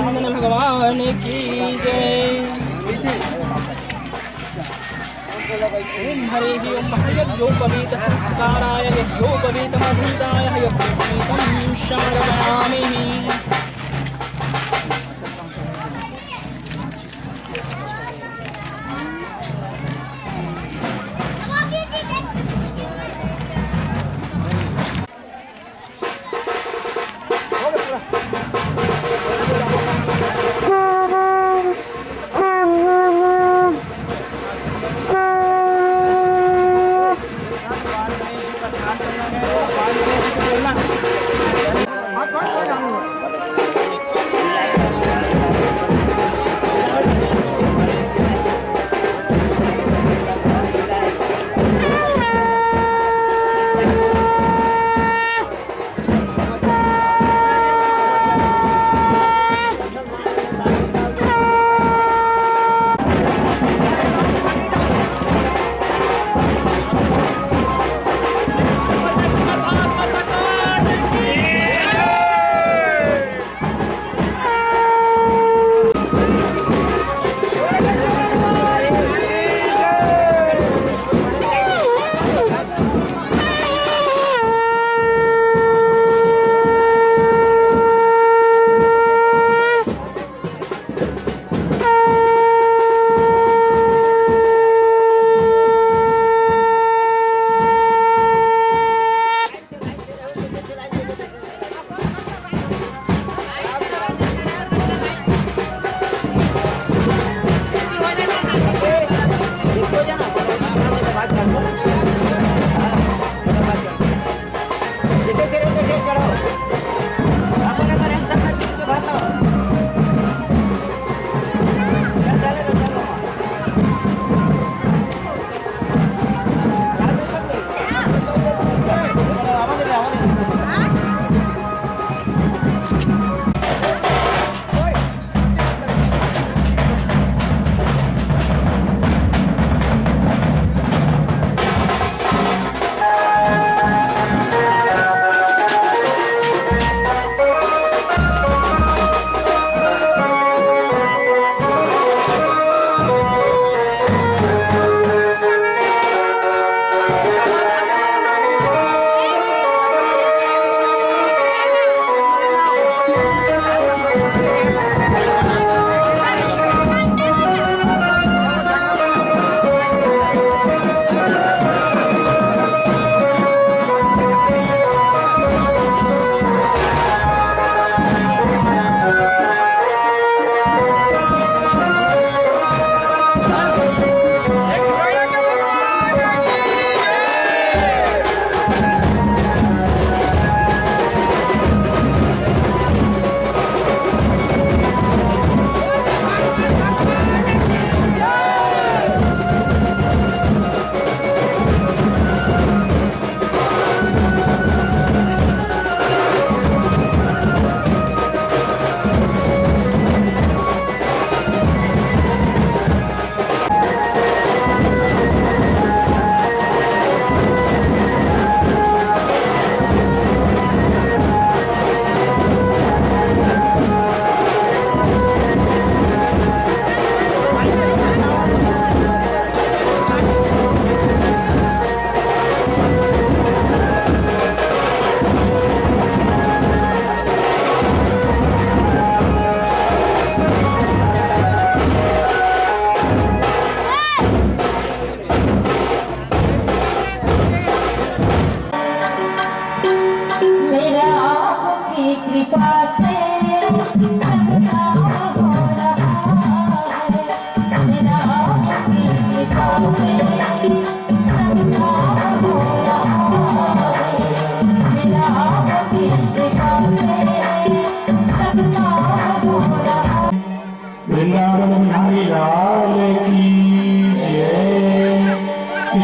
नंदन भगवान की जय। ओम हरे ओम हरियोपवीत संस्काराय यज्ञोपवीतमधीताय यज्ञोपवीतं समर्पयामि।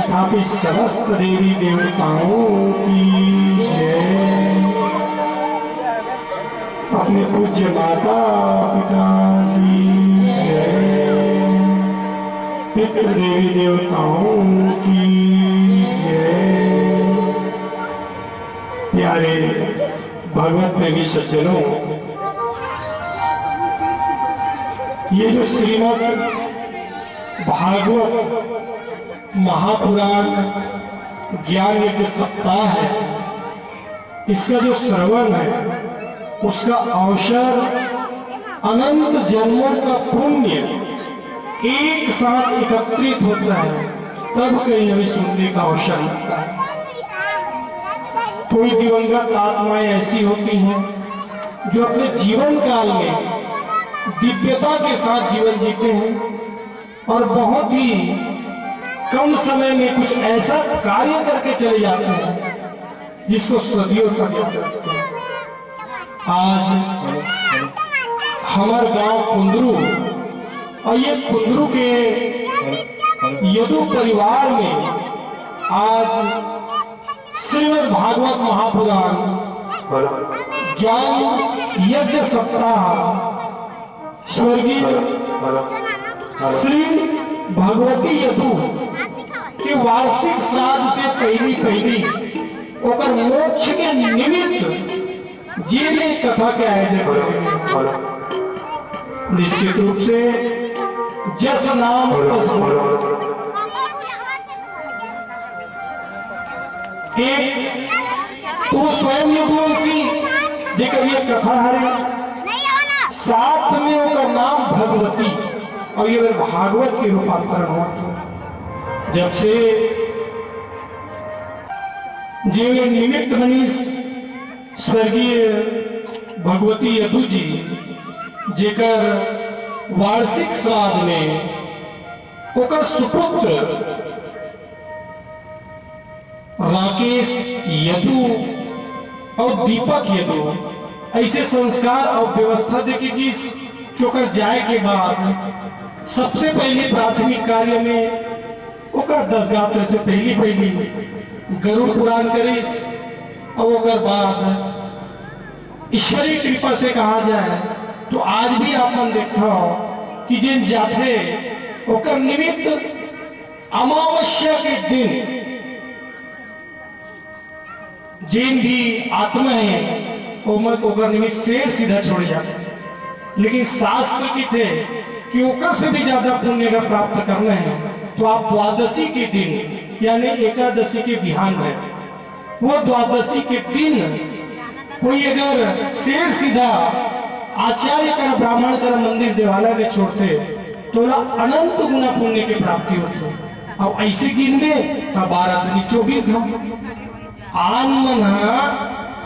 स्थापित समस्त देवी देवताओं की जय। अपने पूज्य माता पिता की जय। पितृ देवी देवताओं की जय। प्यारे भगवत प्रेमी सज्जनों, ये जो श्रीमद् भागवत महापुराण ज्ञान यज्ञ सप्ताह है, इसका जो श्रवण है उसका अवसर अनंत जन्मों का पुण्य एक साथ एकत्रित होता है, तब कहीं हमें सुनने का अवसर मिलता है। कोई दिवंगत आत्माएं ऐसी होती हैं जो अपने जीवन काल में दिव्यता के साथ जीवन जीते हैं और बहुत ही कम समय में कुछ ऐसा कार्य करके चले जाते हैं जिसको सदियों तक याद रखते हैं। आज हमारे गांव कुंदरू और ये कुंदरू के यदु परिवार में आज श्रीमद् भागवत महापुराण ज्ञान यज्ञ सप्ताह स्वर्गीय श्री भगवती यदु के वार्षिक श्राद्ध से पहली ओकर मोक्ष के निमित्त जे में कथा के आयोजन करेंगे। निश्चित रूप से जस नाम एक तो स्वयं यदुवंशी जेकर ये कथा है, साथ में उनका नाम भगवती और ये भागवत के रूपांतरण हुआ था। जब से जे निमित्त मनीष स्वर्गीय भगवती यदु जी जेकर वार्षिक श्राद्ध में ओकर सुपुत्र राकेश यदु और दीपक यदु ऐसे संस्कार और व्यवस्था देखेगी कि ओकर जाए के बाद सबसे पहले प्राथमिक कार्य में ओकर 10 गात्र से पहली गरुड़ पुराण करिस और ओकर बाद ईश्वरीय कृपा से कहा जाए तो आज भी आपन देखता हो कि जिन जाते ओकर निमित्त अमावस्या के दिन जिन भी आत्मा है ओकर निमित्त शेर सीधा छोड़ जाते, लेकिन शास्त्र की थे कि ओकर से भी ज्यादा पुण्य का प्राप्त करना है तो आप द्वादशी के दिन यानी एकादशी के बिहान है वो द्वादशी के दिन कोई अगर शेर सीधा आचार्य कर ब्राह्मण कर मंदिर देवालय में छोड़ते तो अनंत गुना पुण्य की प्राप्ति होती। और ऐसे दिन में 12-24 घंटे आन मन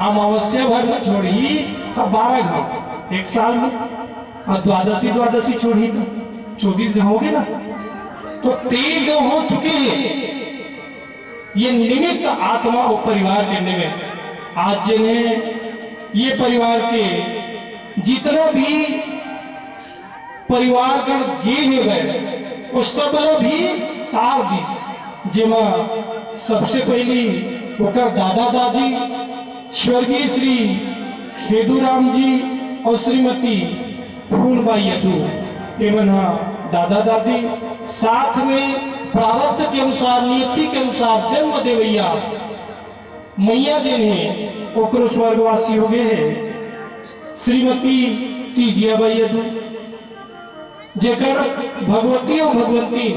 अमावस्या भर में छोड़ी तो 12 घंटे एक साल में, और द्वादशी छोड़ी तो 24 घंटे हो गए ना, तो 23 घंटे हो चुके हैं। ये निमित्त आत्मा और परिवार के निमित्त आज जिन्हें ये परिवार के जितना भी परिवार का गे है उस सब भी तार दिस जेमा सबसे पहली ओकर दादा दादी स्वर्गीय श्री खेदूराम जी और श्रीमती फूलबाई यदु एवं दादा दादी, साथ में प्रारब्ध के अनुसार नियति के अनुसार जन्म देवैया मैया जिन्हें ओकर स्वर्गवासी हो गए हैं श्रीमती तीजियाबाई यदु जेकर भगवती और भगवंती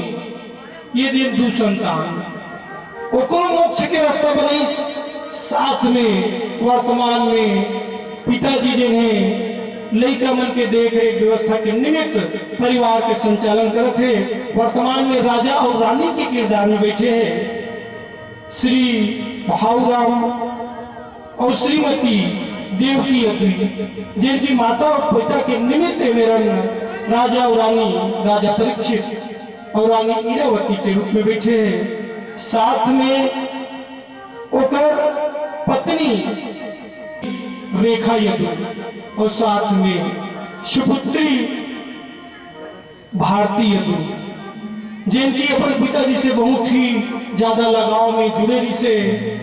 ये दिन दू संतान ओकर मोक्ष के रास्ता बनी। साथ में वर्तमान में पिताजी जिन्हें लड़का मन के देख रेख व्यवस्था के निमित्त परिवार के संचालन करते हैं, वर्तमान में राजा और रानी के किरदार में बैठे हैं श्री भाऊराम और श्रीमती देवकी यदु जिनकी माता और पिता के निमित्त मेरन राजा और रानी राजा परीक्षित और रानी इरावती के रूप में बैठे हैं। साथ में ओकर पत्नी रेखा यदु और साथ में सुपुत्री भारती यदु जिनकी अपने पिताजी से बहुत ही ज्यादा लगाव में जुड़े जिसे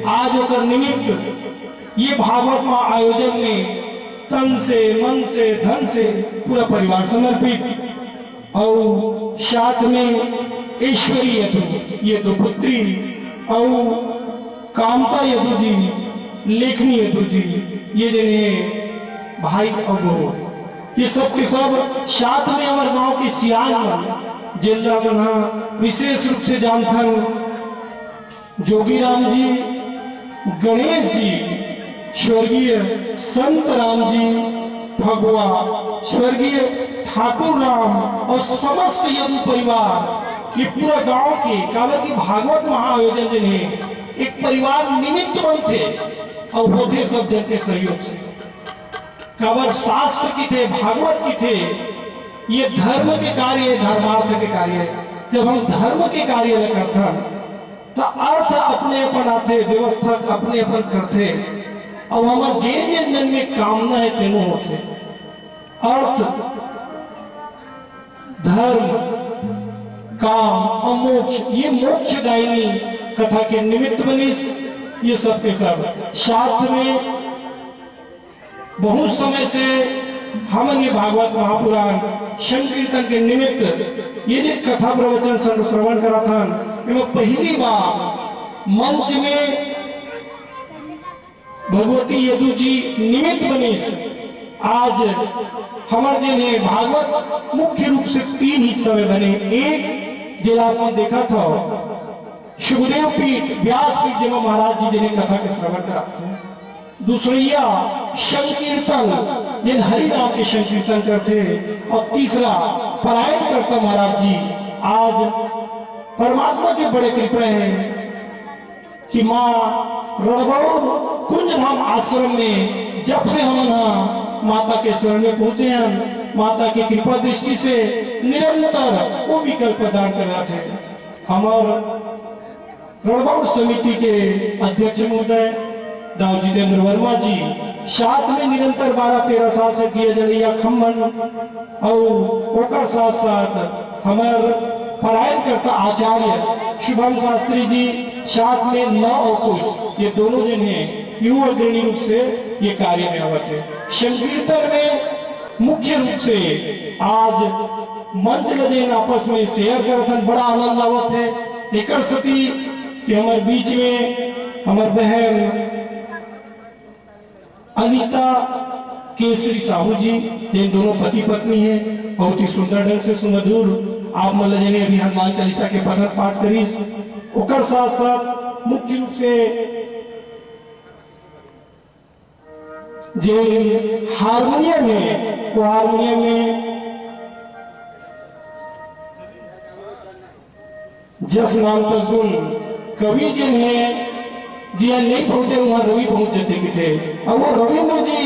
आज ओकर निमित्त ये भागवत आयोजन में तन से मन से धन से पूरा परिवार समर्पित और साथ में ईश्वरी यदु ये 2 पुत्री और कामता यदु जी लेखनी यदु जी ये जिन्हें भाई और बहू ये सब के सब साथ में हमारे गांव के सियान जिला बना विशेष रूप से जानथन जोगी राम जी, गणेश जी, स्वर्गीय संत राम जी, भगवा स्वर्गीय ठाकुर राम और समस्त यदु परिवार, ये पूरा गांव के काबर की भागवत महाआयोजन दिन है एक परिवार निमित्त बनते और होते सब जन के सहयोग से। काबर शास्त्र की थे, भागवत की थे, ये धर्म के कार्य, धर्मार्थ के कार्य। जब हम धर्म के कार्य करते तो अर्थ अपने अपन आते, व्यवस्था अपने अपन करते और हमारे जेन मन में कामना है तेनो होते। अर्थ, धर्म, काम और मोक्ष, ये मोक्षदायिनी कथा के निमित्त बनिस। ये सब के सब साथ में बहुत समय से हमन ये भागवत महापुराण संकीर्तन के निमित्त ये जो कथा प्रवचन श्रवण करा था, पहली बार मंच में भगवती यदु जी निमित्त बनिस। आज हमारे जिन्हें भागवत मुख्य रूप से 3 हिस्से में बने। एक जिला आपने देखा था सुखदेव पीठ, व्यास पीठ, जब महाराज जी जिन्हें कथा के श्रवण कराते हैं। दूसरिया संकीर्तन, जिन हरि नाम के संकीर्तन करते। और तीसरा परायण करता महाराज जी। आज परमात्मा के बड़े कृपा है कि माँ रणगौर कुंज धाम आश्रम में जब से हम यहाँ माता के शरण में पहुंचे हैं, माता की कृपा दृष्टि से निरंतर वो विकल्प प्रदान कर रहे थे। हमारे रणगौर समिति के अध्यक्ष महोदय दाऊ जितेंद्र वर्मा जी साथ में निरंतर 12-13 साल से किए जलिया खम्मन और साथ साथ हमारे परायण करता आचार्य शुभम शास्त्री जी साथ में 9 और कुछ, ये दोनों जन हैं युवा अग्रणी रूप से ये कार्य में आवत है। संकीर्तन में मुख्य रूप से आज मंच लजे आपस में शेयर करते, बड़ा आनंद आवत है। एक सती कि हमारे बीच में हमारे बहन अनीता केसरी साहू जी, जिन दोनों पति पत्नी हैं, बहुत ही सुंदर ढंग से सुमधुर आप मल्लजने अभी हनुमान चालीसा के पठन पाठ करीस। ओकर साथ साथ मुख्य रूप से जिन हारमोनियम है, वो हारमोनियम में जस नाम तसगुन कवि जिन है, जी नहीं पहुंचे वहां रवि पहुंच जाते थे। और वो रविंद्र जी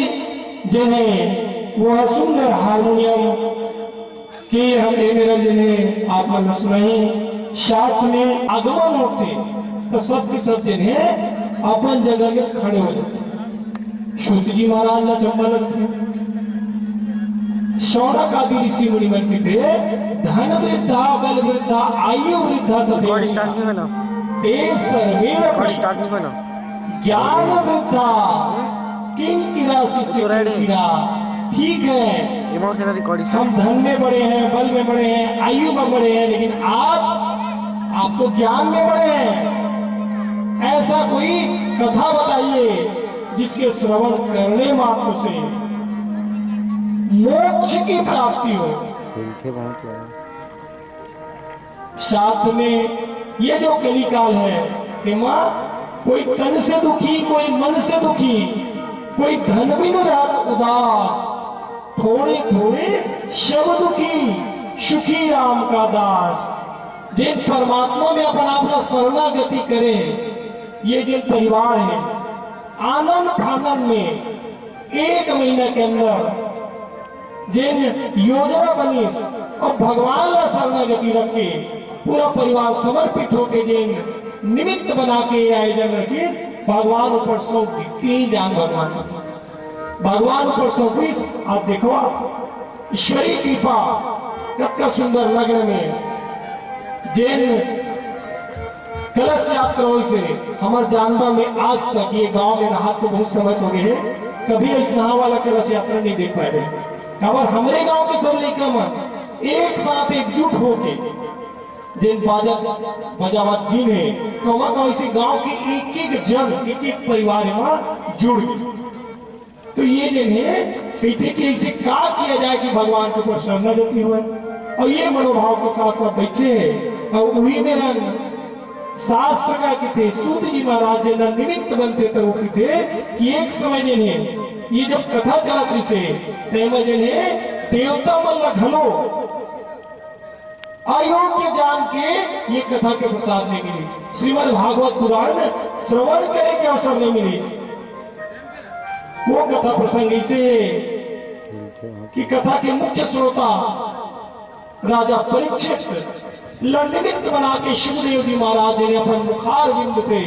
जिन्हें वह सुंदर हारमोनियम के हम जिन्हें आप मन सुनाई साथ में आगमन होते तो सब के सब जिन्हें अपन जगह में खड़े हो जाते। सूत जी महाराज ना चंबा लगते, शौनक आदि ऋषि मुनि मन के थे। धन वृद्धा, बल वृद्धा, आयु वृद्धा तथा ज्ञान वृद्धा किंकिरा शिष्य। ठीक है, हम धन में बड़े हैं, बल में बड़े हैं, आयु में बड़े हैं, लेकिन आप तो ज्ञान में बड़े हैं। ऐसा कोई कथा बताइए जिसके श्रवण करने मात्र से मोक्ष की प्राप्ति हो। साथ में ये जो कलिकाल है कि माँ कोई तन से दुखी, कोई मन से दुखी, कोई धन भी न रहत उदास, थोड़े थोड़े शब दुखी, सुखी राम का दास। जिन परमात्मा में अपना शरणागति करे, ये जिन परिवार है आनंद फानंद में 1 महीने के अंदर जिन योजना बनी और भगवान का शरणागति रख के पूरा परिवार समर्पित होके जिन निमित्त बना के आयोजन रखी, भगवान ऊपर सौंप दी। जान भगवान ऊपर सौंपीस। आप देखो ईश्वरी कृपा कितना सुंदर लग्न में जिन कलश यात्रा से हमारे जानवा में आज तक ये गांव में रहा तो बहुत समय हो गए हैं, कभी इस नहा वाला कलश यात्रा नहीं देख पाए। खबर हमारे गांव के सब लेकर एक साथ एकजुट होके जिन बाजत बजावत दिन है, तो वहां का इसी गांव के एक एक जन, एक एक परिवार वहां जुड़ गए। तो ये जिन्हें कहते कि इसे क्या किया जाए कि भगवान के ऊपर शरणागति हुए। और ये मनोभाव के साथ साथ बैठे हैं और उन्हीं में शास्त्र का कि थे सूत जी महाराज जी निमित्त बनते तो थे कि एक समय जिन्हें ये जब कथा चलत से जिन्हें देवता मल्ल घलो अयोग्य जान के ये कथा के प्रसाद नहीं मिली, श्रीमद् भागवत पुराण श्रवण करे के अवसर नहीं मिली। वो कथा प्रसंग इसे कि कथा के मुख्य श्रोता राजा परीक्षित निमित्त बना के शिवदेव जी महाराज ने अपन मुखार बिंद से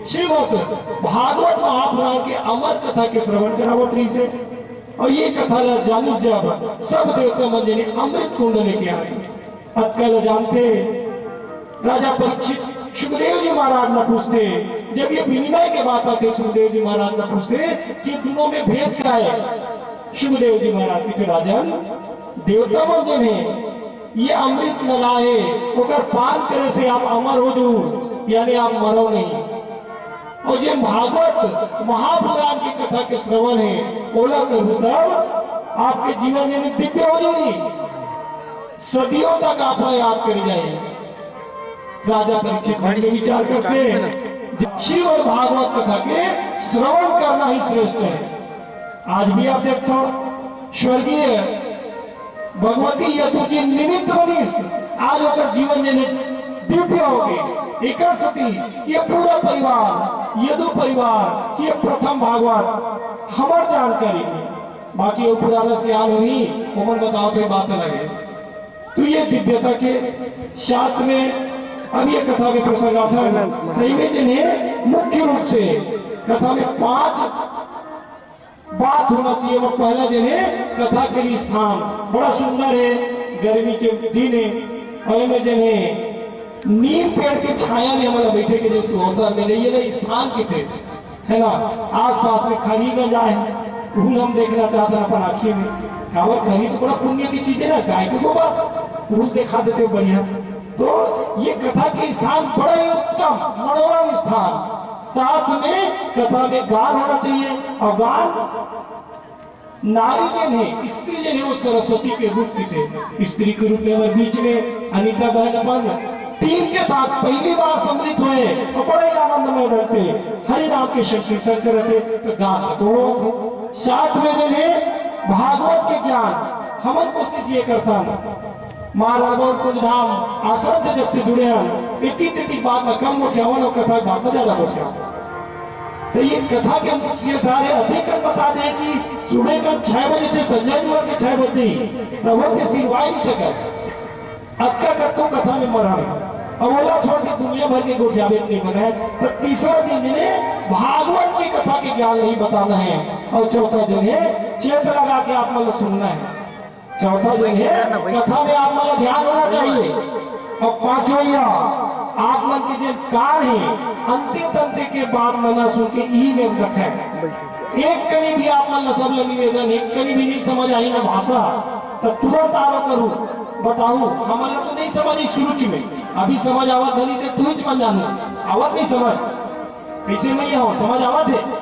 श्रीमद् भागवत महापुराण के अमर कथा के श्रवण करावत्री से। और ये कथा जानी जब सब देवता मंदिर ने अमृत कुंड लेके आए। अतकल जानते राजा परीक्षित सुखदेव जी महाराज न पूछते, जब ये विनिमय के बात आते सुखदेव जी महाराज न पूछते कि दोनों में भेद क्या है। सुखदेव जी महाराज के राजन देवता मंदिर ने ये अमृत लगाए ओकर पान करे से आप अमर हो जाओ, यानी आप मरो नहीं। और जो भागवत महापुराण की कथा के श्रवण है ओला करूँ तब आपके जीवन में दिव्य हो जाएगी, सदियों तक आप याद कर जाए। राजा परीक्षित विचार करते शिव और भागवत कथा के श्रवण करना ही श्रेष्ठ है। आज भी आप देखो स्वर्गीय भगवती यदुजी निमित्त बनीस आज होकर जीवन में दिव्य हो गए। एक सती ये पूरा परिवार यदु परिवार ये प्रथम भागवत हमार जानकारी में, बाकी वो पुराना सियान हुई उमर बताओ तो बात लगे। तो ये दिव्यता के साथ में अब ये कथा में प्रसंग जिन्हें मुख्य रूप से कथा में 5 बात होना चाहिए। वो पहला जिन्हें कथा के लिए स्थान बड़ा सुंदर है, गर्मी के दिन है और जिन्हें नीम पेड़ के छाया में हमारा बैठे के जैसे अवसर मिले ये स्थान के थे है ना। आसपास में खरी में जाए फूल हम देखना चाहते हैं अपन आखिर में कावर खरी तो बड़ा पुण्य की चीज है ना, गाय के गोबर फूल दिखा देते बढ़िया। तो ये कथा के स्थान बड़ा ही उत्तम मनोरम स्थान, साथ में कथा में गान होना चाहिए। और गान नारी जन है स्त्री जन है वो सरस्वती के रूप की थे, स्त्री के रूप में हमारे बीच में अनीता बहन अपन टीम के साथ पहली बार सम्मिलित हुए और बड़े आनंदमय ढंग से हरि नाम के संकीर्तन कर रहे थे। तो गान को साथ में जो है भागवत के ज्ञान हम कोशिश ये करता महाराज कुछ धाम आश्रम से जब से जुड़े हैं इतनी बात में कम उठे और कथा बात में ज्यादा उठे। तो ये कथा के मुख्य सारे अधिक बता दें कि सुबह का 6 बजे से संजय जुआ के 6 बजे तब के सिरवा नहीं सका अक्का कत्तो कथा में मरा और बोला छोड़ के दुनिया भर के गोठियावे नहीं बनाए। तो तीसरा दिन जिन्हें भागवत की कथा के ज्ञान नहीं बताना है और चौथा दिन है चेत लगा के आप मतलब सुनना है। चौथा दिन है कथा में आप मतलब ध्यान होना चाहिए। और पांचवा आप मन के जो कान है अंतिम तंत्र के बाद मना सुन के ई में रखे। एक कड़ी भी आप मन सब निवेदन एक कड़ी भी नहीं समझ आई ना भाषा तो तुरंत आरो करूं बताऊ हमारे तो नहीं समझ शुरू में अभी समझ आवत नहीं थे तू ही मन जानू आवत नहीं समझ कैसे नहीं आओ समझ आवत है